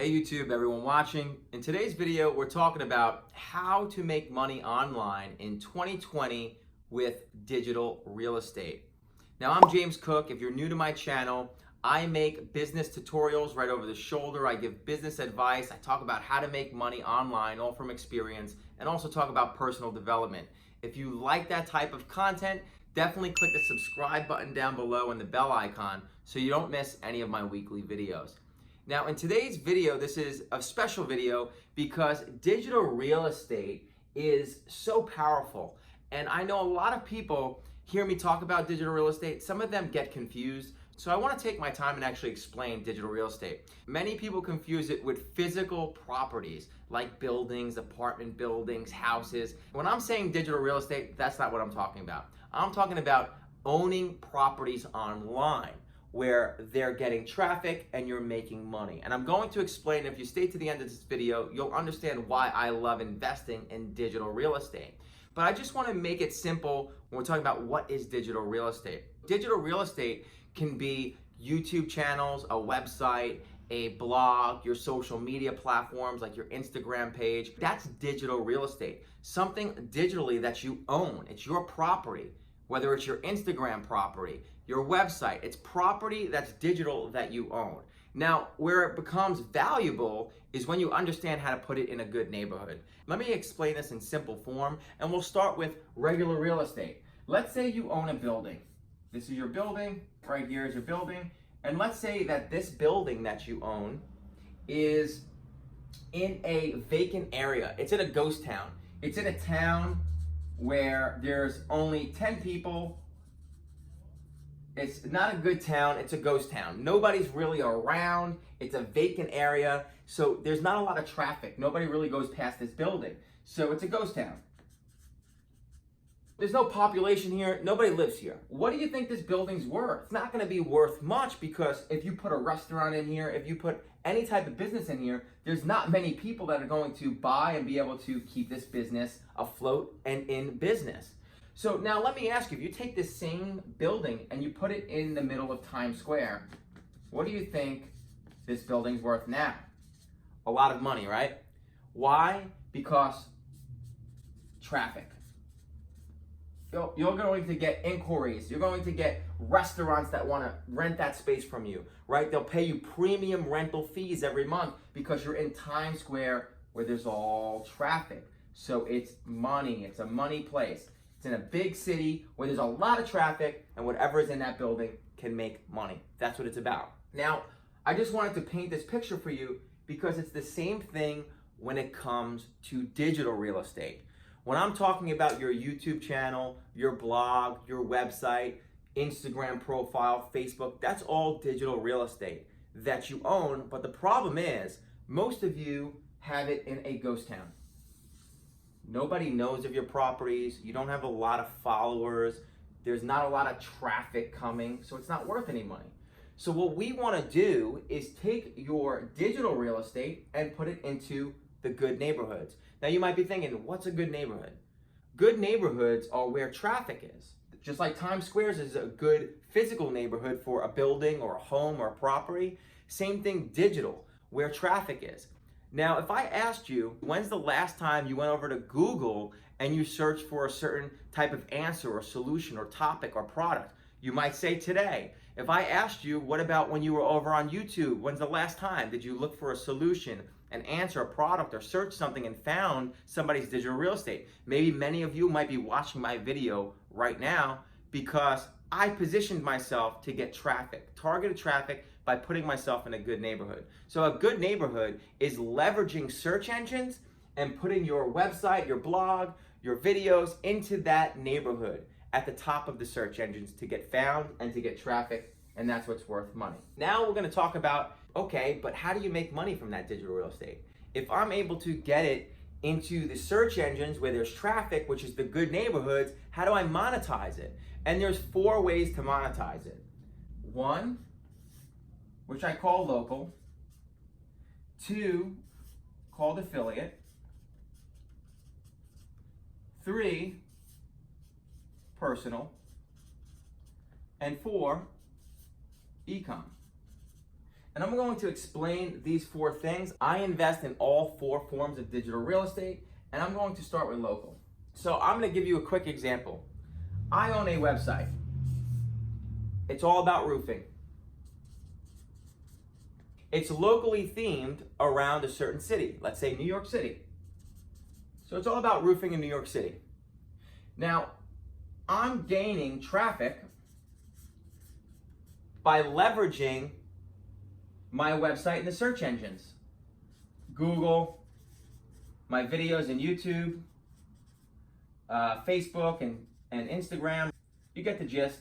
Hey YouTube, everyone watching. In today's video, we're talking about how to make money online in 2020 with digital real estate. Now, I'm James Cook. If you're new to my channel, I make business tutorials right over the shoulder. I give business advice. I talk about how to make money online, all from experience, and also talk about personal development. If you like that type of content, definitely click the subscribe button down below and the bell icon so you don't miss any of my weekly videos. Now, in today's video, this is a special video because digital real estate is so powerful. And I know a lot of people hear me talk about digital real estate. Some of them get confused. So I want to take my time and actually explain digital real estate. Many people confuse it with physical properties like buildings, apartment buildings, houses. When I'm saying digital real estate, that's not what I'm talking about. I'm talking about owning properties online, where they're getting traffic and you're making money. And I'm going to explain, if you stay to the end of this video, you'll understand why I love investing in digital real estate. But I just want to make it simple when we're talking about what is digital real estate. Digital real estate can be YouTube channels, a website, a blog, your social media platforms like your Instagram page. That's digital real estate. Something digitally that you own. It's your property. Whether it's your Instagram property, your website, it's property that's digital that you own. Now, where it becomes valuable is when you understand how to put it in a good neighborhood. Let me explain this in simple form, and we'll start with regular real estate. Let's say you own a building. This is your building, right here is your building, and let's say that this building that you own is in a vacant area. It's in a ghost town. It's in a town where there's only 10 people. It's not a good town, it's a ghost town. Nobody's really around, it's a vacant area, so there's not a lot of traffic. Nobody really goes past this building. So it's a ghost town. There's no population here, nobody lives here. What do you think this building's worth? It's not gonna be worth much, because if you put a restaurant in here, if you put any type of business in here, there's not many people that are going to buy and be able to keep this business afloat and in business. So now let me ask you, if you take this same building and you put it in the middle of Times Square, what do you think this building's worth now? A lot of money, right? Why? Because traffic. You're going to get inquiries. You're going to get restaurants that want to rent that space from you, right? They'll pay you premium rental fees every month because you're in Times Square where there's all traffic. So it's money. It's a money place. It's in a big city where there's a lot of traffic, and whatever is in that building can make money. That's what it's about. Now, I just wanted to paint this picture for you because it's the same thing when it comes to digital real estate. When I'm talking about your YouTube channel, your blog, your website, Instagram profile, Facebook, that's all digital real estate that you own. But the problem is, most of you have it in a ghost town. Nobody knows of your properties. You don't have a lot of followers. There's not a lot of traffic coming, so it's not worth any money. So what we want to do is take your digital real estate and put it into the good neighborhoods. Now you might be thinking, what's a good neighborhood? Good neighborhoods are where traffic is. Just like Times Square is a good physical neighborhood for a building or a home or a property, same thing digital, where traffic is. Now, if I asked you, when's the last time you went over to Google and you searched for a certain type of answer or solution or topic or product? You might say today. If I asked you, what about when you were over on YouTube? When's the last time? Did you look for a solution, an answer, a product, or search something and found somebody's digital real estate? Maybe many of you might be watching my video right now because I positioned myself to get traffic, targeted traffic, by putting myself in a good neighborhood. So a good neighborhood is leveraging search engines and putting your website, your blog, your videos into that neighborhood at the top of the search engines to get found and to get traffic, and that's what's worth money. Now we're gonna talk about, okay, but how do you make money from that digital real estate? If I'm able to get it into the search engines where there's traffic, which is the good neighborhoods, how do I monetize it? And there's 4 ways to monetize it. 1, which I call local. 2, called affiliate. 3, personal. And 4, e-com. And I'm going to explain these 4 things. I invest in all 4 forms of digital real estate, and I'm going to start with local. So I'm going to give you a quick example. I own a website. It's all about roofing. It's locally themed around a certain city, let's say New York City. So it's all about roofing in New York City. Now, I'm gaining traffic by leveraging my website in the search engines. Google, my videos in YouTube, Facebook and Instagram. You get the gist.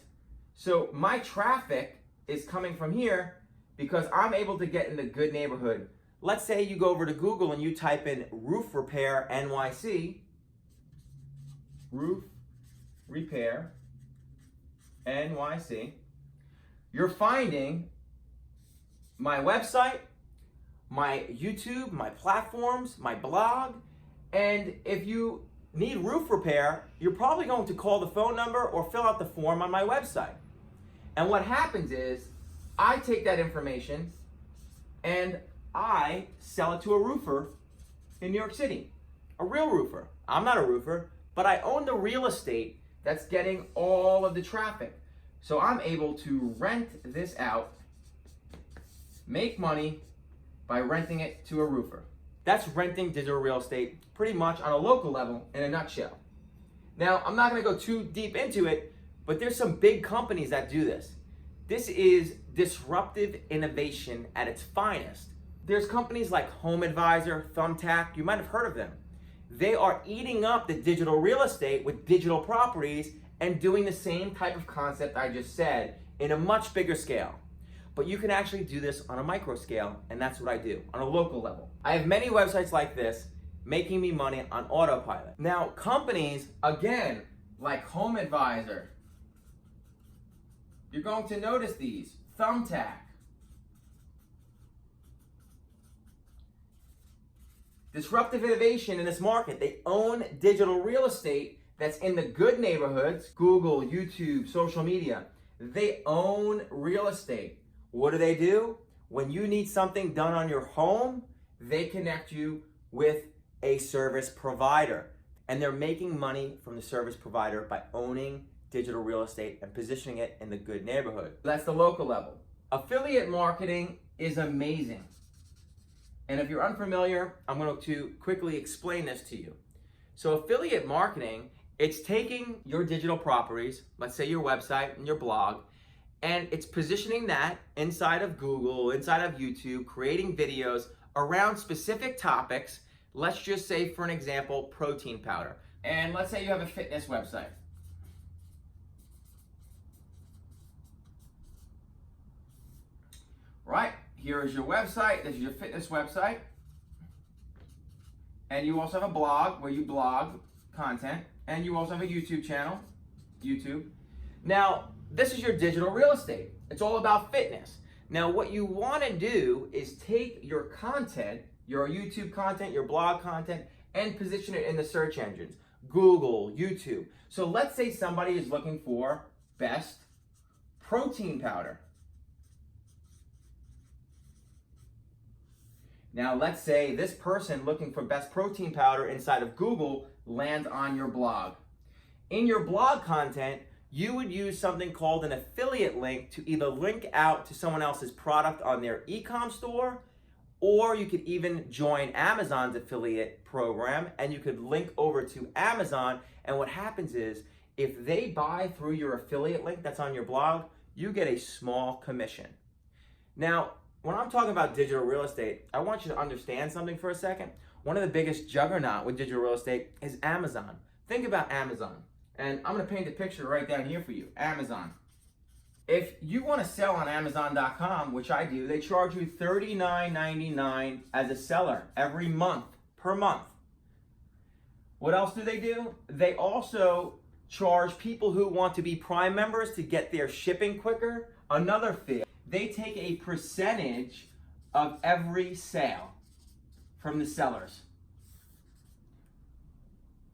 So my traffic is coming from here because I'm able to get in the good neighborhood. Let's say you go over to Google and you type in roof repair NYC, roof repair NYC. You're finding my website, my YouTube, my platforms, my blog, and if you need roof repair, you're probably going to call the phone number or fill out the form on my website. And what happens is, I take that information and I sell it to a roofer in New York City, a real roofer. I'm not a roofer, but I own the real estate that's getting all of the traffic. So I'm able to rent this out, make money by renting it to a roofer. That's renting digital real estate pretty much on a local level in a nutshell. Now, I'm not gonna go too deep into it, but there's some big companies that do this. This is disruptive innovation at its finest. There's companies like HomeAdvisor, Thumbtack, you might have heard of them. They are eating up the digital real estate with digital properties and doing the same type of concept I just said in a much bigger scale. But you can actually do this on a micro scale, and that's what I do on a local level. I have many websites like this making me money on autopilot. Now, companies, again, like HomeAdvisor, you're going to notice these. Thumbtack. Disruptive innovation in this market. They own digital real estate that's in the good neighborhoods. Google, YouTube, social media. They own real estate. What do? When you need something done on your home, they connect you with a service provider. And they're making money from the service provider by owning digital real estate and positioning it in the good neighborhood. That's the local level. Affiliate marketing is amazing. And if you're unfamiliar, I'm going to quickly explain this to you. So affiliate marketing, it's taking your digital properties, let's say your website and your blog, and it's positioning that inside of Google, inside of YouTube, creating videos around specific topics. Let's just say, for an example, protein powder. And let's say you have a fitness website. Right, here is your website. This is your fitness website. And you also have a blog where you blog content. And you also have a YouTube channel, YouTube. Now, this is your digital real estate. It's all about fitness. Now, what you want to do is take your content, your YouTube content, your blog content, and position it in the search engines, Google, YouTube. So let's say somebody is looking for best protein powder. Now, let's say this person looking for best protein powder inside of Google lands on your blog. In your blog content, you would use something called an affiliate link to either link out to someone else's product on their e-com store, or you could even join Amazon's affiliate program and you could link over to Amazon. And what happens is, if they buy through your affiliate link that's on your blog, you get a small commission. Now, when I'm talking about digital real estate, I want you to understand something for a second. One of the biggest juggernaut with digital real estate is Amazon. Think about Amazon. And I'm going to paint a picture right down here for you. Amazon. If you want to sell on Amazon.com, which I do, they charge you $39.99 as a seller every month, per month. What else do? They also charge people who want to be Prime members to get their shipping quicker another fee. They take a percentage of every sale from the sellers.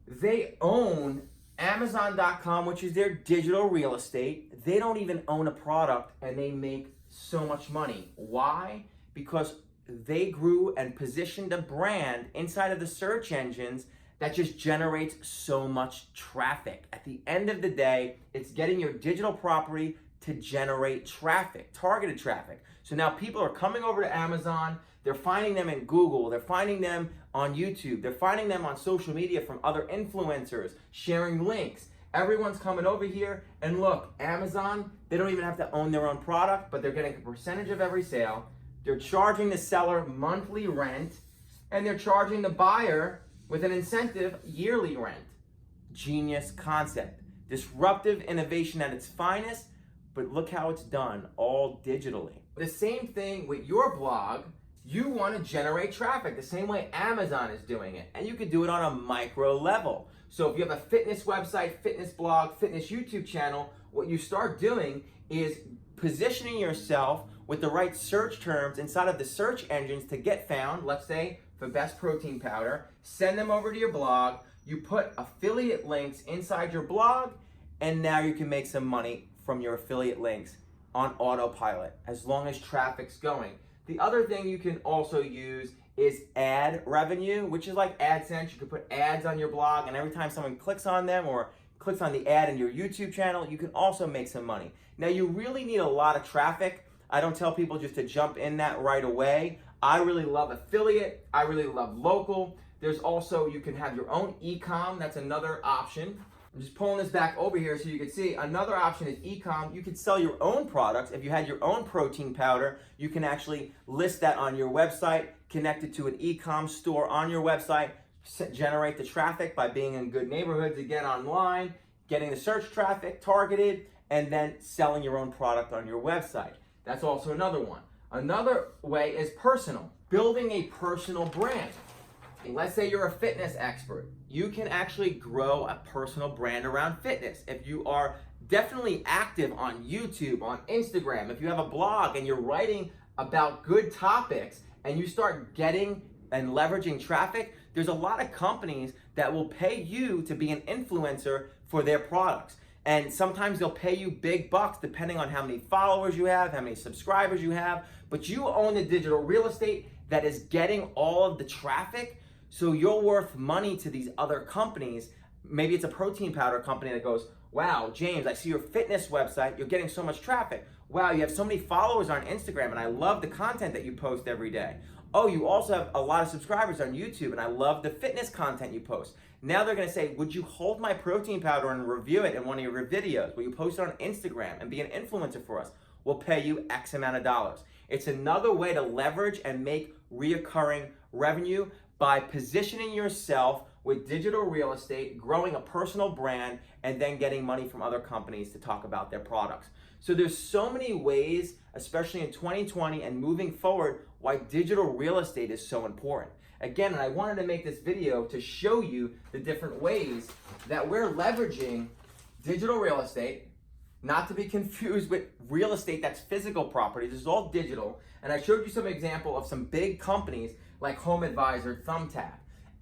They own Amazon.com, which is their digital real estate. They don't even own a product and they make so much money. Why? because they grew and positioned a brand inside of the search engines that just generates so much traffic. At the end of the day, it's getting your digital property to generate traffic, targeted traffic. So now people are coming over to Amazon, they're finding them in Google, they're finding them on YouTube, they're finding them on social media from other influencers, sharing links. Everyone's coming over here, and look, Amazon, they don't even have to own their own product, but they're getting a percentage of every sale. They're charging the seller monthly rent, and they're charging the buyer with an incentive yearly rent. Genius concept. Disruptive innovation at its finest, but look how it's done, all digitally. The same thing with your blog. You want to generate traffic the same way Amazon is doing it, and you can do it on a micro level. So if you have a fitness website, fitness blog, fitness YouTube channel, what you start doing is positioning yourself with the right search terms inside of the search engines to get found. Let's say for best protein powder, send them over to your blog, you put affiliate links inside your blog, and now you can make some money from your affiliate links on autopilot as long as traffic's going. The other thing you can also use is ad revenue, which is like AdSense. You can put ads on your blog, and every time someone clicks on them or clicks on the ad in your YouTube channel, you can also make some money. Now, you really need a lot of traffic. I don't tell people just to jump in that right away. I really love affiliate. I really love local. There's also, you can have your own e-com. That's another option. I'm just pulling this back over here so you can see another option is e-com. You could sell your own products. If you had your own protein powder, you can actually list that on your website, connect it to an e-com store on your website, generate the traffic by being in good neighborhoods, again online, getting the search traffic targeted, and then selling your own product on your website. That's also another one. Another way is personal, building a personal brand. Let's say you're a fitness expert. You can actually grow a personal brand around fitness. If you are definitely active on YouTube, on Instagram, if you have a blog and you're writing about good topics and you start getting and leveraging traffic, there's a lot of companies that will pay you to be an influencer for their products. And sometimes they'll pay you big bucks depending on how many followers you have, how many subscribers you have, but you own the digital real estate that is getting all of the traffic. So you're worth money to these other companies. Maybe it's a protein powder company that goes, wow, James, I see your fitness website. You're getting so much traffic. Wow, you have so many followers on Instagram, and I love the content that you post every day. Oh, you also have a lot of subscribers on YouTube, and I love the fitness content you post. Now they're gonna say, would you hold my protein powder and review it in one of your videos? Will you post it on Instagram and be an influencer for us? We'll pay you X amount of dollars. It's another way to leverage and make reoccurring revenue by positioning yourself with digital real estate, growing a personal brand, and then getting money from other companies to talk about their products. So there's so many ways, especially in 2020 and moving forward, why digital real estate is so important. Again, and I wanted to make this video to show you the different ways that we're leveraging digital real estate, not to be confused with real estate that's physical property. This is all digital. And I showed you some example of some big companies like HomeAdvisor, Thumbtack,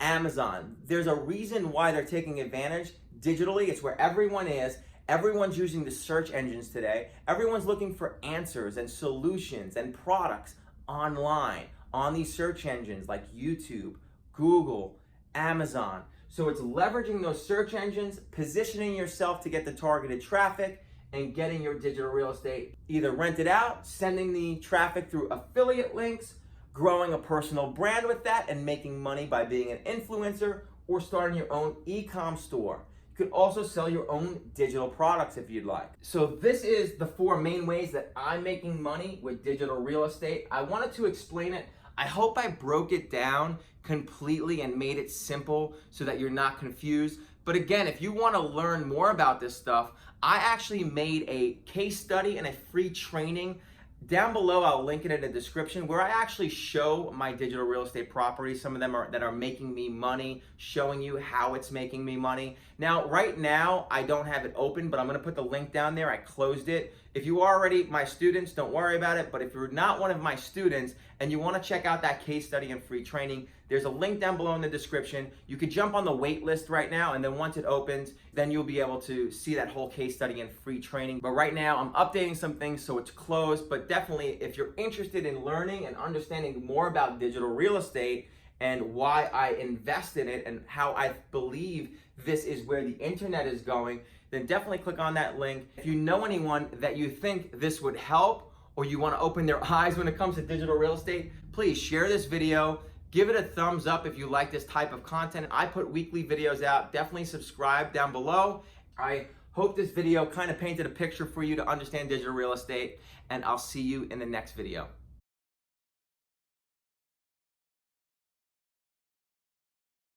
Amazon. There's a reason why they're taking advantage digitally. It's where everyone is. Everyone's using the search engines today. Everyone's looking for answers and solutions and products online on these search engines like YouTube, Google, Amazon. So it's leveraging those search engines, positioning yourself to get the targeted traffic, and getting your digital real estate either rented out, sending the traffic through affiliate links, growing a personal brand with that, and making money by being an influencer, or starting your own e-com store. You could also sell your own digital products if you'd like. So this is the 4 main ways that I'm making money with digital real estate. I wanted to explain it. I hope I broke it down completely and made it simple so that you're not confused. But again, if you want to learn more about this stuff, I actually made a case study and a free training. Down below, I'll link it in the description, where I actually show my digital real estate properties. Some of them that are making me money, showing you how it's making me money. Now, right now, I don't have it open, but I'm gonna put the link down there. I closed it. If you are already my students, don't worry about it. But if you're not one of my students and you want to check out that case study and free training, there's a link down below in the description. You could jump on the wait list right now, and then once it opens, then you'll be able to see that whole case study and free training. But right now, I'm updating some things, so it's closed. But definitely, if you're interested in learning and understanding more about digital real estate and why I invest in it and how I believe this is where the internet is going, then definitely click on that link. If you know anyone that you think this would help, or you want to open their eyes when it comes to digital real estate, please share this video. Give it a thumbs up if you like this type of content. I put weekly videos out. Definitely subscribe down below. I hope this video kind of painted a picture for you to understand digital real estate, and I'll see you in the next video.